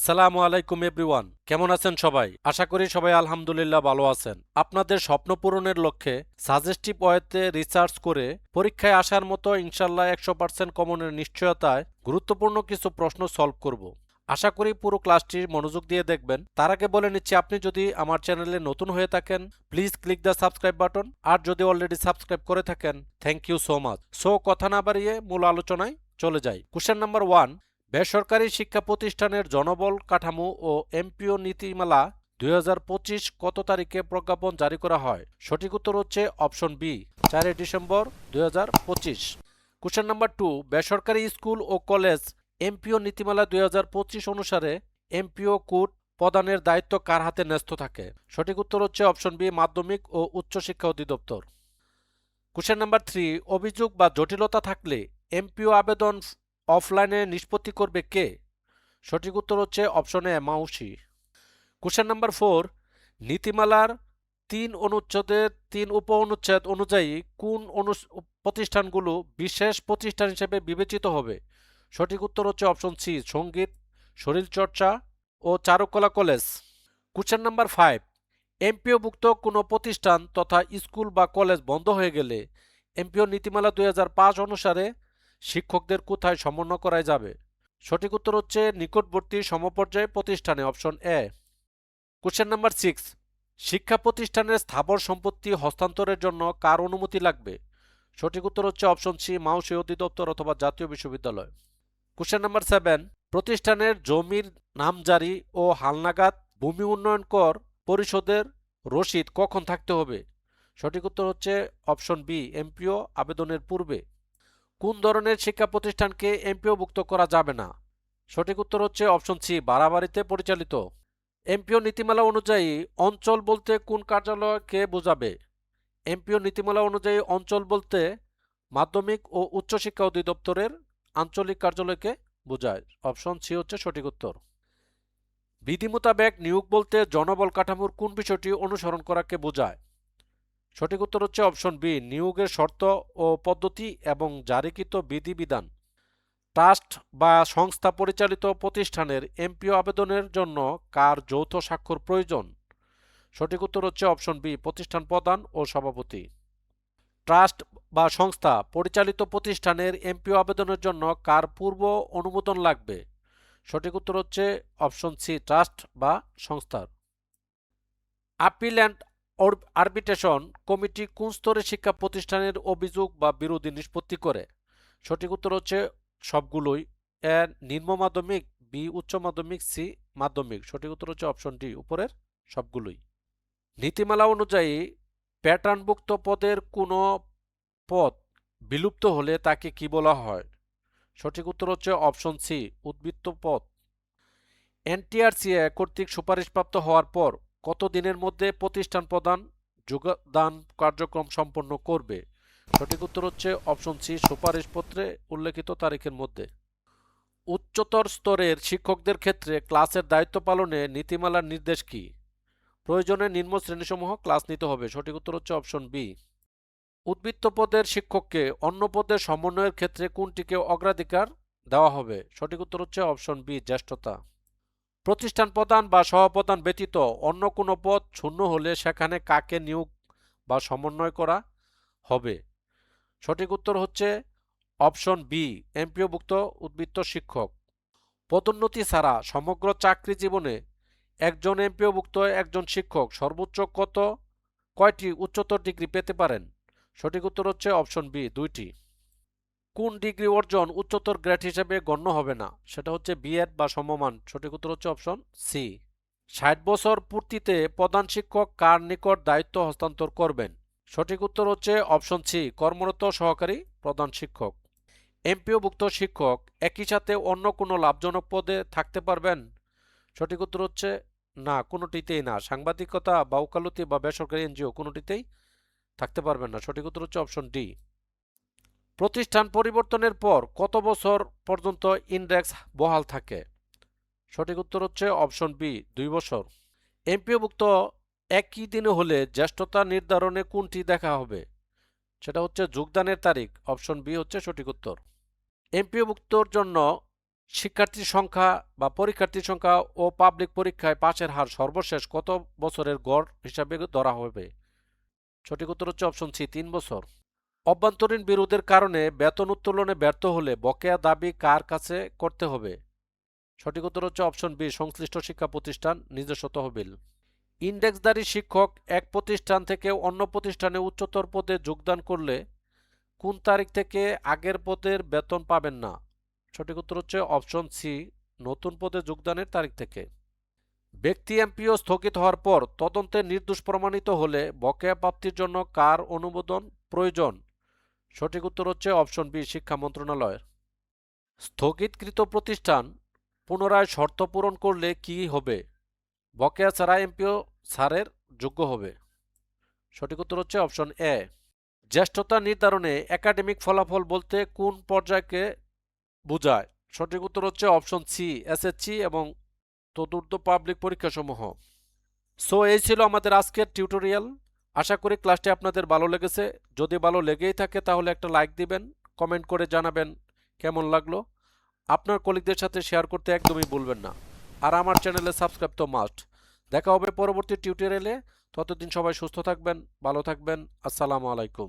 আসসালামু আলাইকুম এভরিওয়ান, কেমন আছেন সবাই? আশা করি সবাই আলহামদুলিল্লাহ ভালো আছেন। আপনাদের স্বপ্ন পূরণের লক্ষ্যে সাজেস্টিভ ওয়েতে রিসার্চ করে পরীক্ষায় আসার মতো ইনশাল্লাহ 100% কমনের নিশ্চয়তায় গুরুত্বপূর্ণ কিছু প্রশ্ন সলভ করব। আশা করি পুরো ক্লাসটি মনোযোগ দিয়ে দেখবেন। তার আগে বলে নিচ্ছি, আপনি যদি আমার চ্যানেলে নতুন হয়ে থাকেন please click the subscribe button, আর যদি অলরেডি সাবস্ক্রাইব করে থাকেন thank you so much. So কথা না বাড়িয়ে মূল আলোচনায় চলে যাই। কোশ্চেন নাম্বার 1, বেসরকারি শিক্ষা প্রতিষ্ঠানের জনবল কাঠামো ও এমপিও নীতিমালা 2025 কত তারিখে প্রজ্ঞাপন জারি করা হয়? সঠিক উত্তর হচ্ছে option B, 4 December 2025। Question number 2, বেসরকারি স্কুল ও কলেজ এমপিও নীতিমালা 2025 অনুসারে এমপিও কোড প্রদানের দায়িত্ব কার হাতে ন্যস্ত থাকে? সঠিক উত্তর হচ্ছে অপশন বি, মাধ্যমিক ও উচ্চশিক্ষা অধিদপ্তর। কোশ্চেন নাম্বার 3, অভিযোগ বা জটিলতা থাকলে এমপিও আবেদন অফলাইনে নিষ্পত্তি করবে কে? সঠিক উত্তর হচ্ছে অপশন এ, মাউসি। কোশ্চেন নাম্বার 4, নীতিমালার 3 অনুচ্ছেদের 3 উপ অনুচ্ছেদ অনুযায়ী কোন প্রতিষ্ঠানগুলো বিশেষ প্রতিষ্ঠান হিসেবে বিবেচিত হবে? সঠিক উত্তর হচ্ছে অপশন সি, সঙ্গীত, শরীরচর্চা ও চারুকলা কলেজ। কোশ্চেন নাম্বার 5, এমপিওভুক্ত কোনো প্রতিষ্ঠান তথা স্কুল বা কলেজ বন্ধ হয়ে গেলে এমপিও নীতিমালা 2005 অনুসারে শিক্ষকদের কোথায় সমন্বয় করা যাবে? সঠিক উত্তর হচ্ছে নিকটবর্তী সমপর্যায় প্রতিষ্ঠানে, অপশন এ। কোশ্চেন নাম্বার 6, শিক্ষা প্রতিষ্ঠানের স্থাবর সম্পত্তি হস্তান্তরের জন্য কার অনুমতি লাগবে? সঠিক উত্তর হচ্ছে অপশন সি, মাউসি অধিদপ্তর অথবা জাতীয় বিশ্ববিদ্যালয়। কোশ্চেন নাম্বার 7, প্রতিষ্ঠানের জমির নামজারি ও হালনাগাদ ভূমি উন্নয়ন কর পরিশোধের রসিদ কখন থাকতে হবে? সঠিক উত্তর হচ্ছে অপশন বি, এমপিও আবেদনের পূর্বে। কোন ধরনের শিক্ষা প্রতিষ্ঠানকে এমপিওভুক্ত করা যাবে না? সঠিক উত্তর হচ্ছে অপশন সি, বাড়াবাড়িতে পরিচালিত। এমপিও নীতিমালা অনুযায়ী অঞ্চল বলতে কোন কার্যালয়কে বোঝাবে? এমপিও নীতিমালা অনুযায়ী অঞ্চল বলতে মাধ্যমিক ও উচ্চশিক্ষা অধিদপ্তরের আঞ্চলিক কার্যালয়কে বোঝায়, অপশন সি হচ্ছে সঠিক উত্তর। বিধি মোতাবেক নিয়োগ বলতে জনবল কাঠামোর কোন বিষয়টি অনুসরণ করাকে বোঝায়? সঠিক উত্তর হচ্ছে অপশন বি, নিয়োগের শর্ত ও পদ্ধতি এবং জারিকৃত বিধিবিধান। ট্রাস্ট বা সংস্থা পরিচালিত প্রতিষ্ঠানের এমপিও আবেদনের জন্য কার যৌথ স্বাক্ষর প্রয়োজন? সঠিক উত্তর হচ্ছে অপশন বি, প্রতিষ্ঠান প্রধান ও সভাপতি। ট্রাস্ট বা সংস্থা পরিচালিত প্রতিষ্ঠানের এমপিও আবেদনের জন্য কার পূর্ব অনুমোদন লাগবে? সঠিক উত্তর হচ্ছে অপশন সি, ট্রাস্ট বা সংস্থার। আপিল অ্যান্ড আরবিট্রেশন কমিটি কোন স্তরে শিক্ষা প্রতিষ্ঠানের অভিযোগ বা বিরোধী নিষ্পত্তি করে? সঠিক উত্তর হচ্ছে সবগুলোই। এ নিম্ন মাধ্যমিক, বি উচ্চ মাধ্যমিক, সি মাধ্যমিক। সঠিক উত্তর হচ্ছে অপশন ডি, উপরের সবগুলোই। নীতিমালা অনুযায়ী প্যাটার্নভুক্ত পদের কোনো পদ বিলুপ্ত হলে তাকে কি বলা হয়? সঠিক উত্তর হচ্ছে অপশন সি, উদ্বৃত্ত পদ। এনটিআরসিএ কর্তৃক সুপারিশপ্রাপ্ত হওয়ার পর কত দিনের মধ্যে প্রতিষ্ঠান প্রদান যোগদান কার্যক্রম সম্পন্ন করবে? সঠিক উত্তর হচ্ছে অপশন সি, সুপারিশপত্রে উল্লেখিত তারিখের মধ্যে। উচ্চতর স্তরের শিক্ষকদের ক্ষেত্রে ক্লাসের দায়িত্ব পালনে নীতিমালার নির্দেশ কি? প্রয়োজনে নিম্ন শ্রেণীসমূহ ক্লাস নিতে হবে। সঠিক উত্তর হচ্ছে অপশন বি। উদ্বৃত্ত পদের শিক্ষককে অন্য পদের সমন্বয়ের ক্ষেত্রে কোনটিকে অগ্রাধিকার দেওয়া হবে? সঠিক উত্তর হচ্ছে অপশন বি, জ্যেষ্ঠতা। প্রতিষ্ঠান প্রধান বা সহপ্রধান ব্যতীত অন্য কোনো পদ শূন্য হলে সেখানে কাকে নিয়োগ বা সমন্বয় করা হবে? সঠিক উত্তর হচ্ছে অপশন বি, এমপিওভুক্ত উদ্বৃত্ত শিক্ষক। পদোন্নতি ছাড়া সমগ্র চাকরি জীবনে একজন এমপিওভুক্ত একজন শিক্ষক সর্বোচ্চ কয়টি উচ্চতর ডিগ্রি পেতে পারেন? সঠিক উত্তর হচ্ছে অপশন বি, 2টি। কোন ডিগ্রি অর্জন উচ্চতর গ্রেড হিসেবে গণ্য হবে না? সেটা হচ্ছে বিএড বা সমমান। সঠিক উত্তর হচ্ছে অপশন সি। 60 বছর পূর্তিতে প্রধান শিক্ষক কার নিকট দায়িত্ব হস্তান্তর করবেন? সঠিক উত্তর হচ্ছে অপশন সি, কর্মরত সহকারী প্রধান শিক্ষক। এমপিওভুক্ত শিক্ষক একই সাথে অন্য কোনো লাভজনক পদে থাকতে পারবেন? সঠিক উত্তর হচ্ছে না, কোনোটিতেই না। সাংবাদিকতা বা ওকালতি বা বেসরকারি এনজিও কোনোটিতেই থাকতে পারবেন না। সঠিক উত্তর হচ্ছে অপশন ডি। প্রতিষ্ঠান পরিবর্তনের পর কত বছর পর্যন্ত ইন্ডেক্স বহাল থাকে? সঠিক উত্তর হচ্ছে অপশন বি, 2 বছর। এমপিওভুক্ত একই দিনে হলে জ্যেষ্ঠতা নির্ধারণে কোনটি দেখা হবে? সেটা হচ্ছে যোগদানের তারিখ। অপশন বি হচ্ছে সঠিক উত্তর। এমপিওভুক্তর জন্য শিক্ষার্থীর সংখ্যা বা পরীক্ষার্থীর সংখ্যা ও পাবলিক পরীক্ষায় পাশের হার সর্বশেষ কত বছরের গড় হিসাবে ধরা হবে? সঠিক উত্তর হচ্ছে অপশন সি, 3 বছর। অভ্যন্তরীণ বিরোধের কারণে বেতন উত্তোলনে ব্যর্থ হলে বকেয়া দাবি কার কাছে করতে হবে? সঠিক উত্তর হচ্ছে অপশন বি, সংশ্লিষ্ট শিক্ষা প্রতিষ্ঠান নিজস্ব তহবিল। ইন্ডেক্সধারী শিক্ষক এক প্রতিষ্ঠান থেকে অন্য প্রতিষ্ঠানে উচ্চতর পদে যোগদান করলে কোন তারিখ থেকে আগের পদের বেতন পাবেন না? সঠিক উত্তর হচ্ছে অপশন সি, নতুন পদে যোগদানের তারিখ থেকে। ব্যক্তি এমপিও স্থগিত হওয়ার পর তদন্তে নির্দোষ প্রমাণিত হলে বকেয়া প্রাপ্তির জন্য কার অনুমোদন প্রয়োজন? সঠিক উত্তর হচ্ছে অপশন বি, শিক্ষা মন্ত্রণালয়ের। স্থগিতকৃত প্রতিষ্ঠান পুনরায় শর্ত পূরণ করলে কি হবে? বকেয়া ছাড়া এমপিও ছাড়ের যোগ্য হবে। সঠিক উত্তর হচ্ছে অপশন এ। জ্যেষ্ঠতা নির্ধারণে একাডেমিক ফলাফল বলতে কোন পর্যায়কে বোঝায়? সঠিক উত্তর হচ্ছে অপশন সি, এসএসসি এবং চতুর্থ পাবলিক পরীক্ষাসমূহ। সো এই ছিল আমাদের আজকের টিউটোরিয়াল। আশা করি ক্লাসটি আপনাদের ভালো লেগেছে। যদি ভালো লেগেই থাকে তাহলে একটা লাইক দিবেন, কমেন্ট করে জানাবেন কেমন লাগলো। আপনার কলিগদের সাথে শেয়ার করতে একদমই ভুলবেন না। আর আমার চ্যানেলে সাবস্ক্রাইব তো মাস্ট। দেখা হবে পরবর্তী টিউটোরিয়ালে। ততদিন সবাই সুস্থ থাকবেন, ভালো থাকবেন। আসসালামু আলাইকুম।